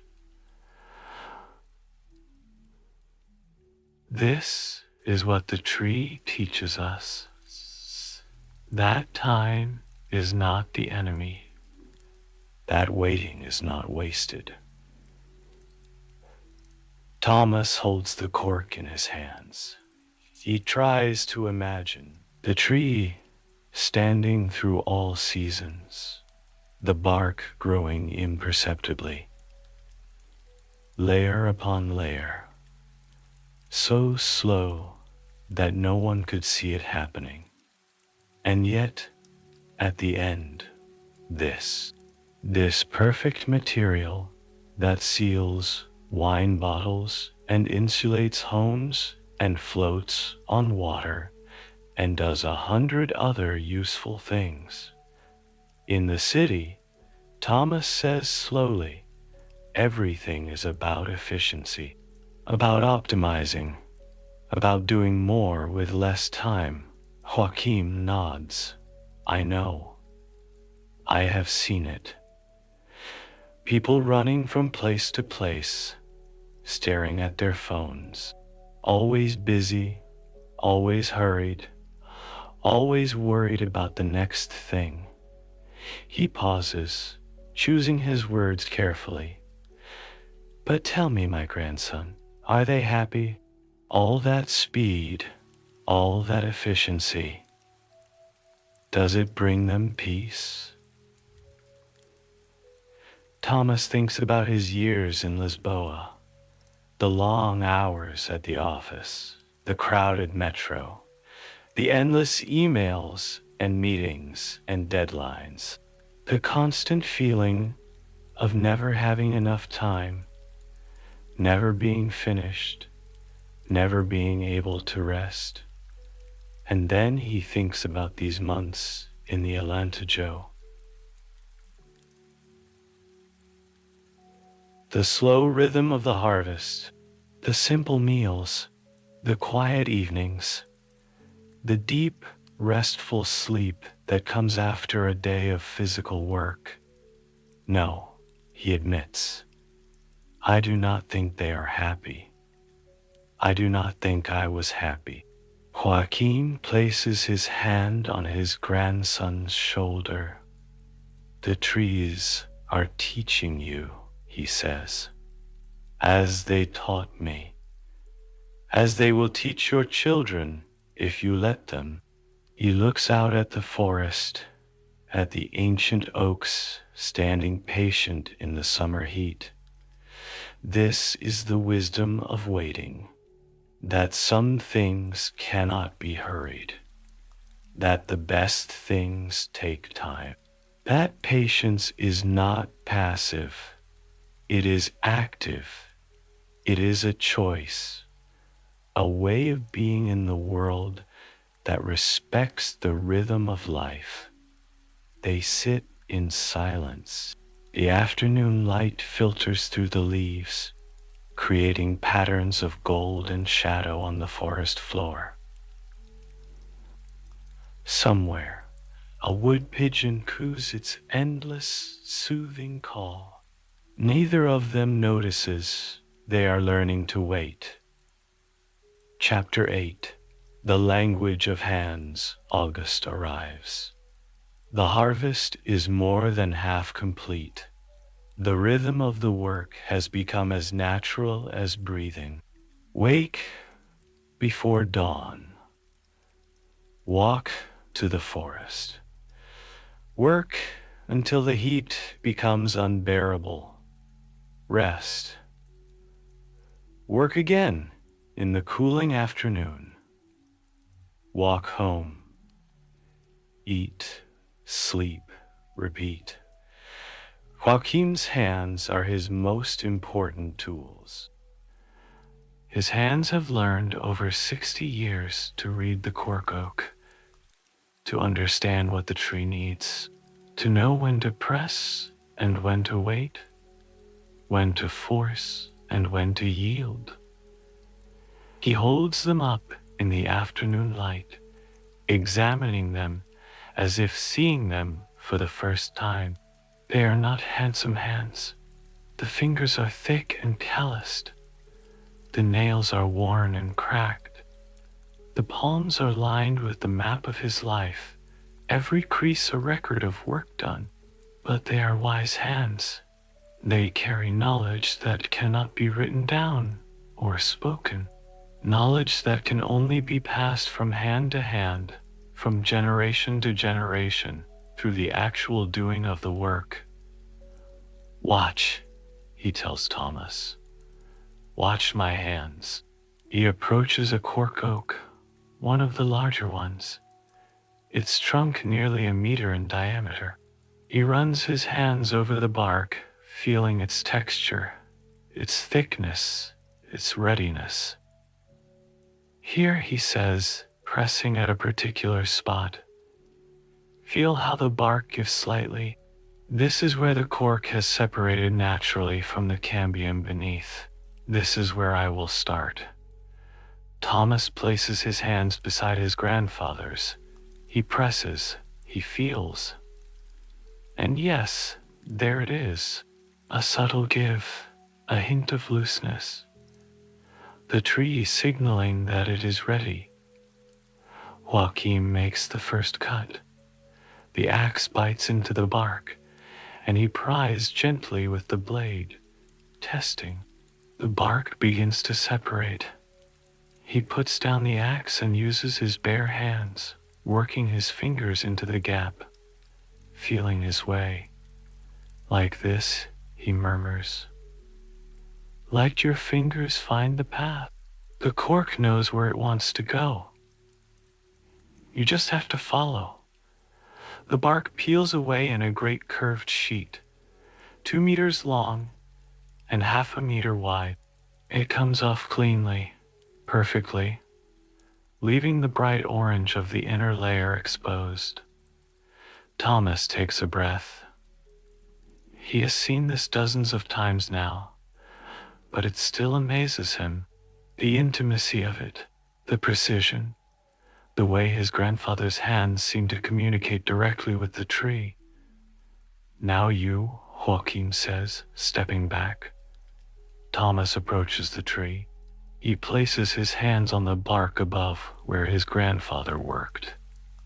This is what the tree teaches us. That time is not the enemy. That waiting is not wasted. Thomas holds the cork in his hands. He tries to imagine the tree standing through all seasons, the bark growing imperceptibly, layer upon layer, so slow that no one could see it happening. And yet, at the end, this perfect material that seals wine bottles and insulates homes and floats on water and does 100 other useful things. In the city, Thomas says slowly, everything is about efficiency, about optimizing, about doing more with less time. Joachim nods. I know. I have seen it. People running from place to place, staring at their phones, always busy, always hurried, always worried about the next thing. He pauses, choosing his words carefully. But tell me, my grandson, are they happy? All that speed, all that efficiency. Does it bring them peace? Thomas thinks about his years in Lisboa, the long hours at the office, the crowded metro, the endless emails and meetings and deadlines, the constant feeling of never having enough time, never being finished, never being able to rest. And then he thinks about these months in the Alentejo. The slow rhythm of the harvest, the simple meals, the quiet evenings, the deep, restful sleep that comes after a day of physical work. No, he admits, I do not think they are happy. I do not think I was happy. Joaquin places his hand on his grandson's shoulder. The trees are teaching you, he says, as they taught me, as they will teach your children if you let them. He looks out at the forest, at the ancient oaks standing patient in the summer heat. This is the wisdom of waiting, that some things cannot be hurried, that the best things take time. That patience is not passive, it is active. It is a choice, a way of being in the world that respects the rhythm of life. They sit in silence. The afternoon light filters through the leaves, creating patterns of gold and shadow on the forest floor. Somewhere, a wood pigeon coos its endless, soothing call. Neither of them notices they are learning to wait. Chapter 8. The Language of Hands. August arrives. The harvest is more than half complete. The rhythm of the work has become as natural as breathing. Wake before dawn. Walk to the forest. Work until the heat becomes unbearable. Rest. Work again in the cooling afternoon. Walk home. Eat, sleep, repeat. Joaquin's hands are his most important tools. His hands have learned over 60 years to read the cork oak, to understand what the tree needs, to know when to press and when to wait, when to force and when to yield. He holds them up in the afternoon light, examining them as if seeing them for the first time. They are not handsome hands. The fingers are thick and calloused. The nails are worn and cracked. The palms are lined with the map of his life, every crease a record of work done. But they are wise hands. They carry knowledge that cannot be written down or spoken, knowledge that can only be passed from hand to hand, from generation to generation, through the actual doing of the work. Watch, he tells Thomas. Watch my hands. He approaches a cork oak, one of the larger ones, its trunk nearly a meter in diameter. He runs his hands over the bark, feeling its texture, its thickness, its readiness. Here, he says, pressing at a particular spot. Feel how the bark gives slightly. This is where the cork has separated naturally from the cambium beneath. This is where I will start. Thomas places his hands beside his grandfather's. He presses, he feels. And yes, there it is, a subtle give, a hint of looseness. The tree signaling that it is ready. Joaquin makes the first cut. The axe bites into the bark, and he pries gently with the blade, testing. The bark begins to separate. He puts down the axe and uses his bare hands. working his fingers into the gap, feeling his way. Like this, he murmurs. Let your fingers find the path. The cork knows where it wants to go. You just have to follow. The bark peels away in a great curved sheet, 2 meters long and half a meter wide. It comes off cleanly, perfectly, leaving the bright orange of the inner layer exposed. Thomas takes a breath. He has seen this dozens of times now, but it still amazes him. The intimacy of it, the precision, the way his grandfather's hands seem to communicate directly with the tree. Now you, Joaquin says, stepping back. Thomas approaches the tree. He places his hands on the bark above where his grandfather worked.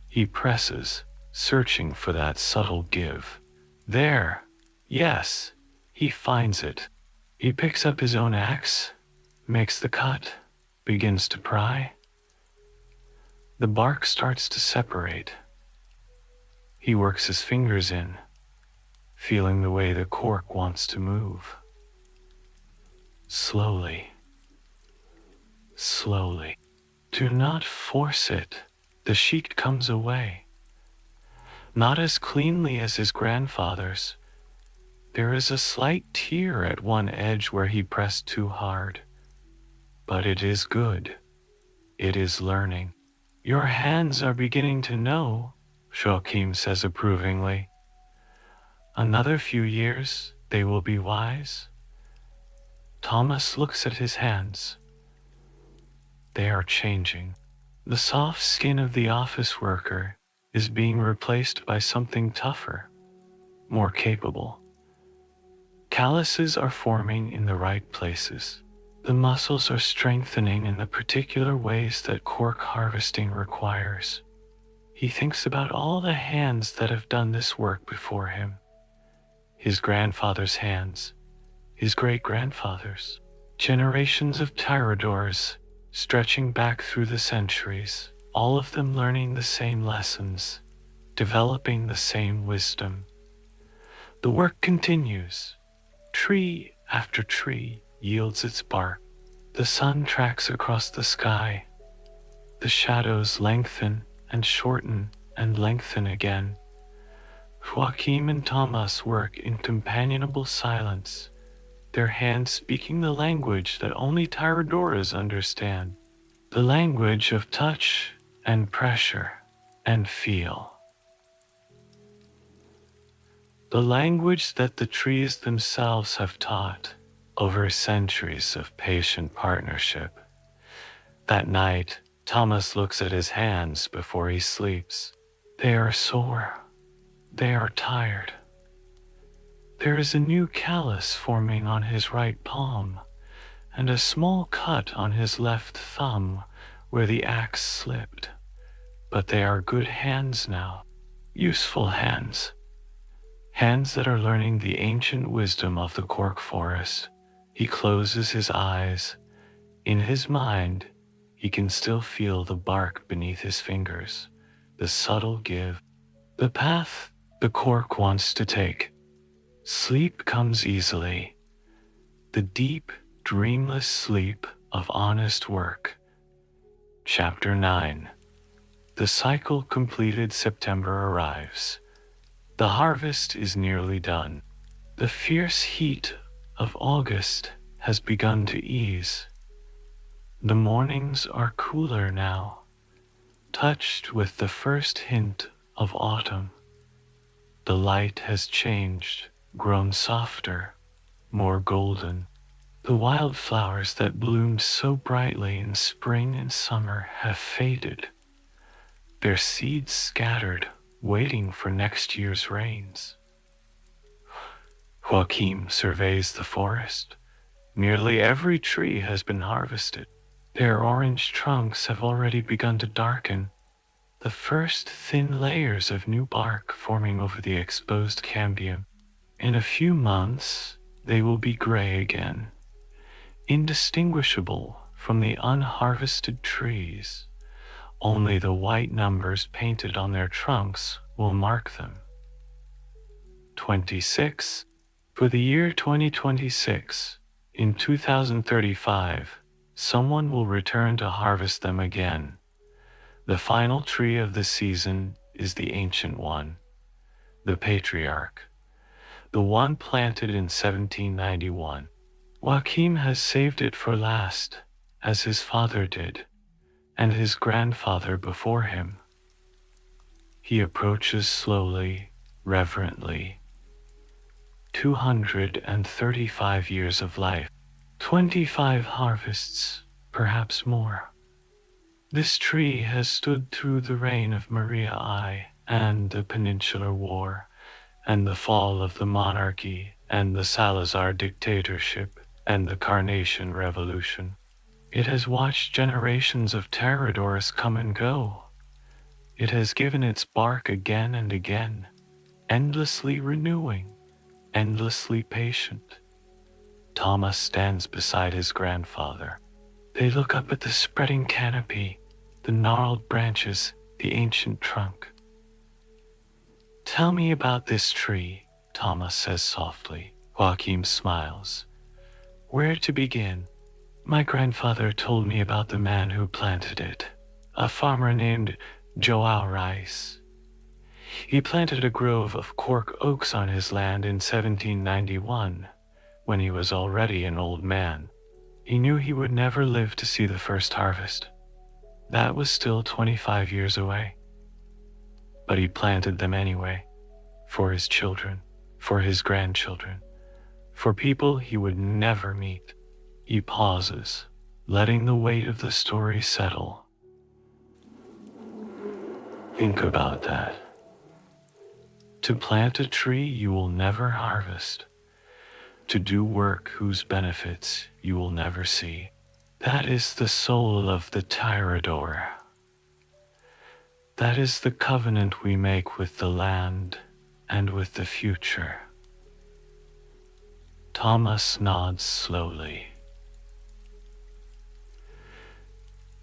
He presses, searching for that subtle give. There! Yes! He finds it. He picks up his own axe, makes the cut, begins to pry. The bark starts to separate. He works his fingers in, feeling the way the cork wants to move. Slowly. Slowly. Do not force it. The sheet comes away. Not as cleanly as his grandfather's. There is a slight tear at one edge where he pressed too hard. But it is good. It is learning. Your hands are beginning to know, Joachim says approvingly. Another few years, they will be wise. Thomas looks at his hands. They are changing. The soft skin of the office worker is being replaced by something tougher, more capable. Calluses are forming in the right places. The muscles are strengthening in the particular ways that cork harvesting requires. He thinks about all the hands that have done this work before him. His grandfather's hands, his great-grandfather's, generations of tiradors stretching back through the centuries, all of them learning the same lessons, developing the same wisdom. The work continues. Tree after tree yields its bark. The sun tracks across the sky. The shadows lengthen and shorten and lengthen again. Joachim and Thomas work in companionable silence, their hands speaking the language that only Tiradoras understand, the language of touch and pressure and feel. The language that the trees themselves have taught over centuries of patient partnership. That night, Thomas looks at his hands before he sleeps. They are sore. They are tired. There is a new callus forming on his right palm, and a small cut on his left thumb where the axe slipped. But they are good hands now, useful hands. Hands that are learning the ancient wisdom of the cork forest. He closes his eyes. In his mind, he can still feel the bark beneath his fingers, the subtle give, the path the cork wants to take. Sleep comes easily, the deep, dreamless sleep of honest work. Chapter 9. The cycle completed September arrives. The harvest is nearly done. The fierce heat of August has begun to ease. The mornings are cooler now, touched with the first hint of autumn. The light has changed, grown softer, more golden. The wildflowers that bloomed so brightly in spring and summer have faded, their seeds scattered, waiting for next year's rains. Joachim surveys the forest. Nearly every tree has been harvested. Their orange trunks have already begun to darken, the first thin layers of new bark forming over the exposed cambium. In a few months, they will be gray again, indistinguishable from the unharvested trees, Only the white numbers painted on their trunks will mark them. 26. For the year 2026, in 2035, someone will return to harvest them again. The final tree of the season is the ancient one, the patriarch, the one planted in 1791. Joachim has saved it for last, as his father did, and his grandfather before him. He approaches slowly, reverently. 235 years of life, 25 harvests, perhaps more. This tree has stood through the reign of Maria I and the Peninsular War, and the fall of the monarchy, and the Salazar dictatorship, and the Carnation Revolution. It has watched generations of Terradors come and go. It has given its bark again and again, endlessly renewing, endlessly patient. Thomas stands beside his grandfather. They look up at the spreading canopy, the gnarled branches, the ancient trunk. "Tell me about this tree," Thomas says softly. Joachim smiles. "Where to begin?" "My grandfather told me about the man who planted it, a farmer named Joao Rice. He planted a grove of cork oaks on his land in 1791, when he was already an old man. He knew he would never live to see the first harvest. That was still 25 years away. But he planted them anyway, for his children, for his grandchildren, for people he would never meet." He pauses, letting the weight of the story settle. Think about that. To plant a tree you will never harvest. To do work whose benefits you will never see. That is the soul of the Tirador. That is the covenant we make with the land and with the future. Thomas nods slowly.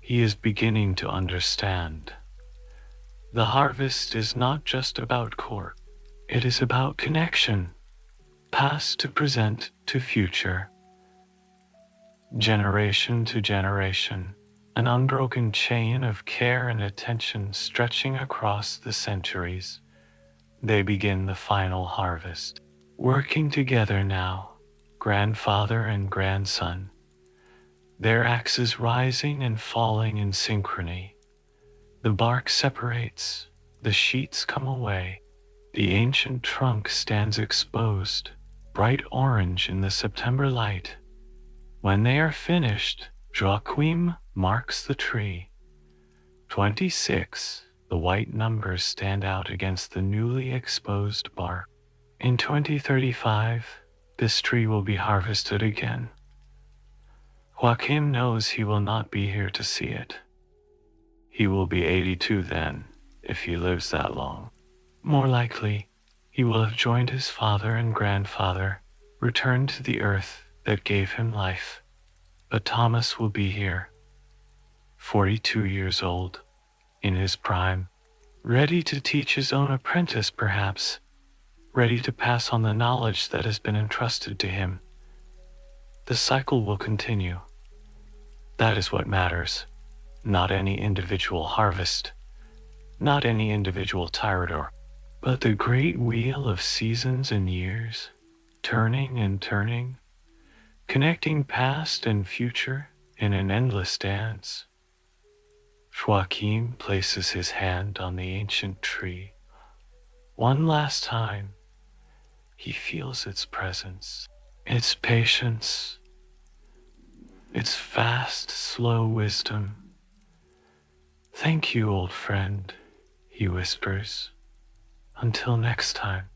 He is beginning to understand. The harvest is not just about Cork. It is about connection, past to present to future, generation to generation, an unbroken chain of care and attention stretching across the centuries. They begin the final harvest, working together now, grandfather and grandson, their axes rising and falling in synchrony. The bark separates, the sheets come away. The ancient trunk stands exposed, bright orange in the September light. When they are finished, Joachim marks the tree. 26, the white numbers stand out against the newly exposed bark. In 2035, this tree will be harvested again. Joachim knows he will not be here to see it. He will be 82 then, if he lives that long. More likely, he will have joined his father and grandfather, returned to the earth that gave him life. But Thomas will be here, 42 years old, in his prime, ready to teach his own apprentice perhaps, ready to pass on the knowledge that has been entrusted to him. The cycle will continue. That is what matters, not any individual harvest, not any individual Tirador, but the great wheel of seasons and years, turning and turning, connecting past and future in an endless dance. Joachim places his hand on the ancient tree. One last time, he feels its presence, its patience, its vast, slow wisdom. "Thank you, old friend," he whispers. "Until next time."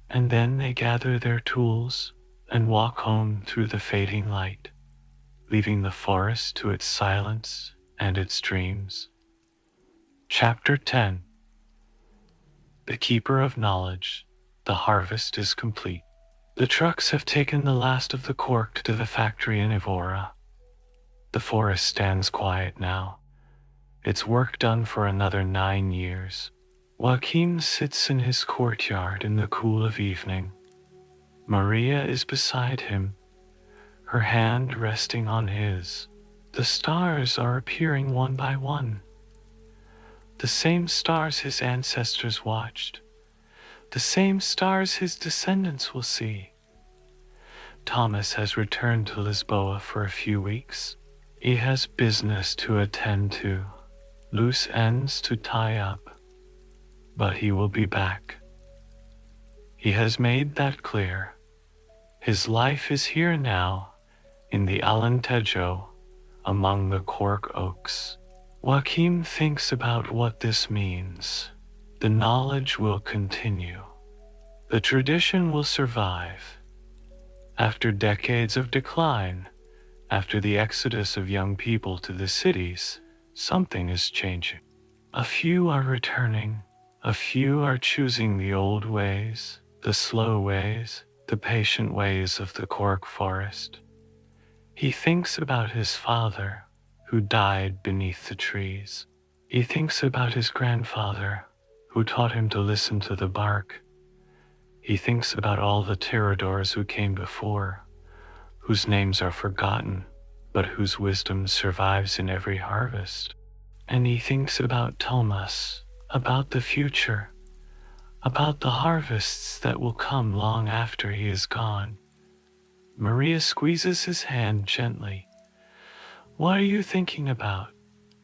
And then they gather their tools and walk home through the fading light, leaving the forest to its silence and its dreams. Chapter 10. The Keeper of Knowledge. The harvest is complete. The trucks have taken the last of the cork to the factory in Evora. The forest stands quiet now, It's work done for another 9 years. Joachim sits in his courtyard in the cool of evening. Maria is beside him, her hand resting on his. The stars are appearing one by one. The same stars his ancestors watched. The same stars his descendants will see. Thomas has returned to Lisboa for a few weeks. He has business to attend to, loose ends to tie up, but he will be back. He has made that clear. His life is here now, in the Alentejo, among the Cork oaks. Joachim thinks about what this means. The knowledge will continue. The tradition will survive. After decades of decline, after the exodus of young people to the cities, something is changing. A few are returning. A few are choosing the old ways, the slow ways, the patient ways of the Cork forest. He thinks about his father, who died beneath the trees. He thinks about his grandfather, who taught him to listen to the bark. He thinks about all the tiradors who came before, whose names are forgotten, but whose wisdom survives in every harvest. And he thinks about Thomas, about the future, about the harvests that will come long after he is gone. Maria squeezes his hand gently. "What are you thinking about?"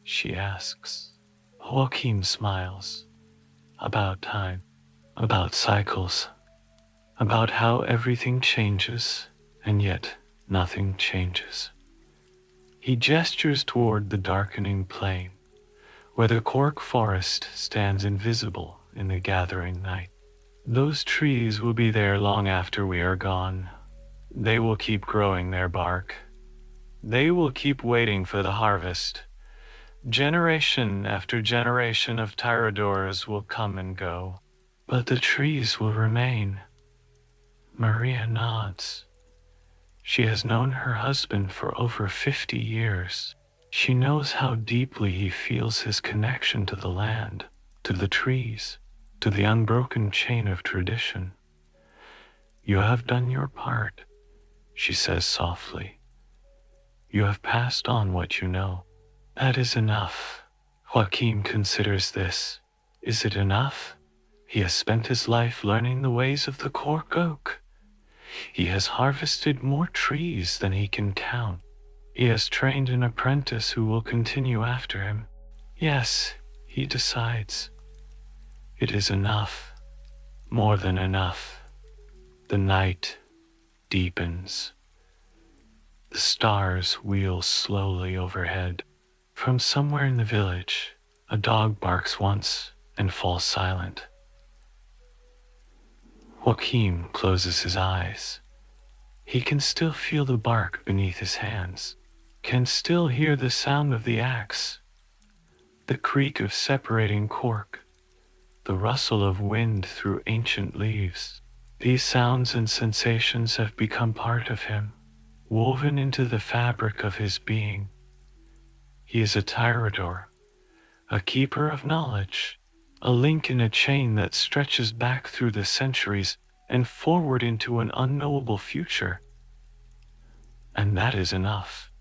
she asks. Joachim smiles. About time, about cycles, about how everything changes, and yet nothing changes. He gestures toward the darkening plain, where the Cork forest stands invisible in the gathering night. Those trees will be there long after we are gone. They will keep growing their bark. They will keep waiting for the harvest. Generation after generation of tiradors will come and go, but the trees will remain. Maria nods. She has known her husband for over 50 years. She knows how deeply he feels his connection to the land, to the trees, to the unbroken chain of tradition. "You have done your part," she says softly. "You have passed on what you know. That is enough." Joachim considers this. Is it enough? He has spent his life learning the ways of the Cork oak. He has harvested more trees than he can count. He has trained an apprentice who will continue after him. Yes, he decides. It is enough. More than enough. The night deepens. The stars wheel slowly overhead. From somewhere in the village, a dog barks once and falls silent. Joachim closes his eyes. He can still feel the bark beneath his hands, can still hear the sound of the axe, the creak of separating cork, the rustle of wind through ancient leaves. These sounds and sensations have become part of him, woven into the fabric of his being. He is a tirador, a keeper of knowledge, a link in a chain that stretches back through the centuries and forward into an unknowable future. And that is enough.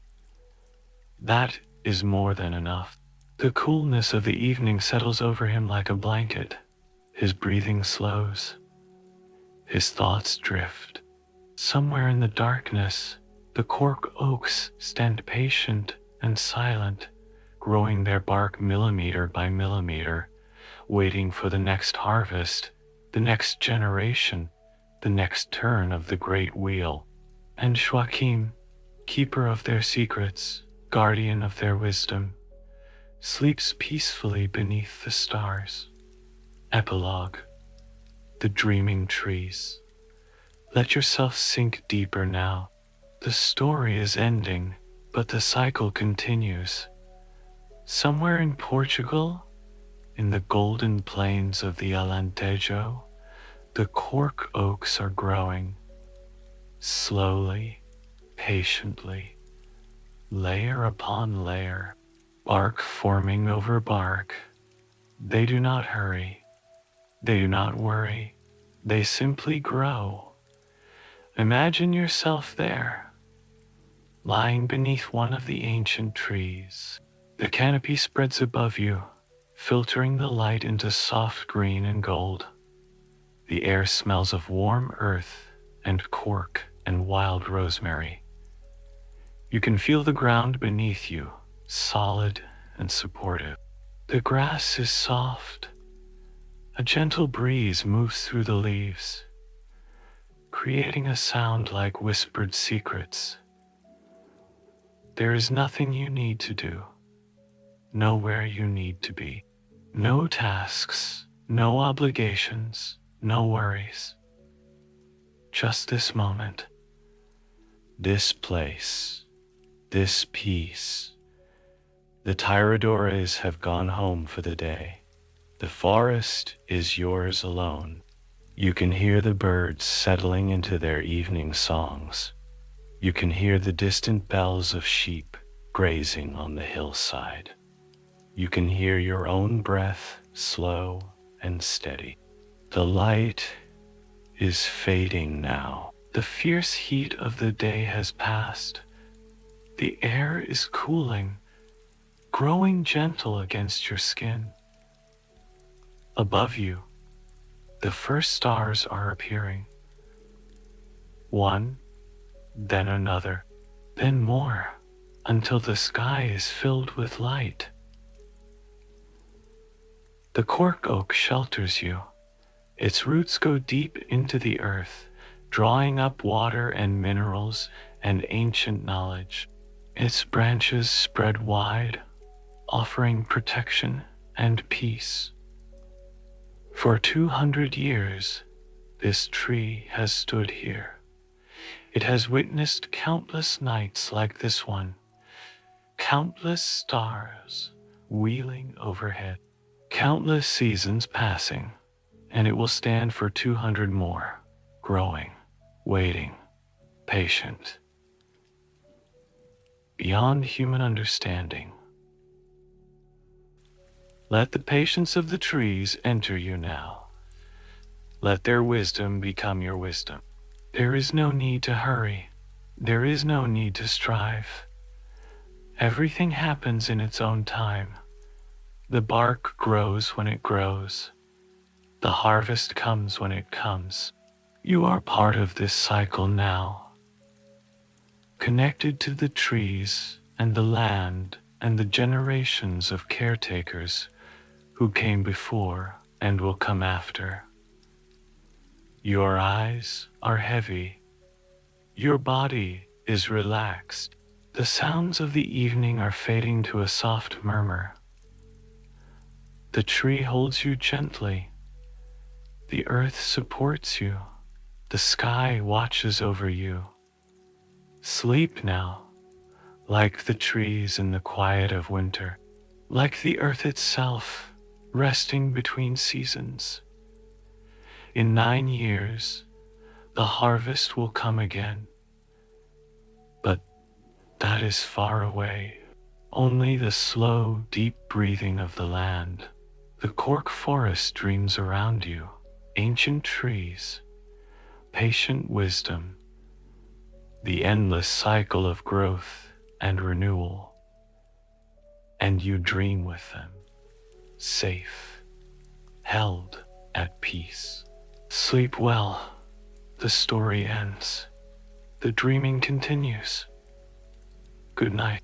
That is more than enough. The coolness of the evening settles over him like a blanket. His breathing slows. His thoughts drift. Somewhere in the darkness, the Cork oaks stand patient and silent, growing their bark millimeter by millimeter, waiting for the next harvest, the next generation, the next turn of the great wheel. And Joachim, keeper of their secrets, guardian of their wisdom, sleeps peacefully beneath the stars. Epilogue. The dreaming trees. Let yourself sink deeper now. The story is ending, but the cycle continues. Somewhere in Portugal, in the golden plains of the Alentejo, the Cork oaks are growing. Slowly, patiently, layer upon layer. bark forming over bark. They do not hurry. They do not worry. They simply grow. Imagine yourself there, lying beneath one of the ancient trees. The canopy spreads above you, filtering the light into soft green and gold. The air smells of warm earth and cork and wild rosemary. You can feel the ground beneath you, solid and supportive. The grass is soft. A gentle breeze moves through the leaves, creating a sound like whispered secrets. There is nothing you need to do, nowhere you need to be. No tasks, no obligations, no worries. Just this moment, this place, this peace. The Tiradores have gone home for the day. The forest is yours alone. You can hear the birds settling into their evening songs. You can hear the distant bells of sheep grazing on the hillside. You can hear your own breath, slow and steady. The light is fading now. The fierce heat of the day has passed. The air is cooling, growing gentle against your skin. Above you, the first stars are appearing. One, then another, then more, until the sky is filled with light. The cork oak shelters you. Its roots go deep into the earth, drawing up water and minerals and ancient knowledge. Its branches spread wide, offering protection and peace. For 200 years, this tree has stood here. It has witnessed countless nights like this one, countless stars wheeling overhead, countless seasons passing, and it will stand for 200 more, growing, waiting, patient, beyond human understanding. Let the patience of the trees enter you now. Let their wisdom become your wisdom. There is no need to hurry. There is no need to strive. Everything happens in its own time. The bark grows when it grows. The harvest comes when it comes. You are part of this cycle now, connected to the trees and the land and the generations of caretakers who came before and will come after. Your eyes are heavy. Your body is relaxed. The sounds of the evening are fading to a soft murmur. The tree holds you gently. The earth supports you. The sky watches over you. Sleep now, like the trees in the quiet of winter, like the earth itself, resting between seasons. In 9 years, the harvest will come again. But that is far away. Only the slow, deep breathing of the land. The cork forest dreams around you, ancient trees, patient wisdom, the endless cycle of growth and renewal. And you dream with them, safe, held at peace. Sleep well. The story ends. The dreaming continues. Good night.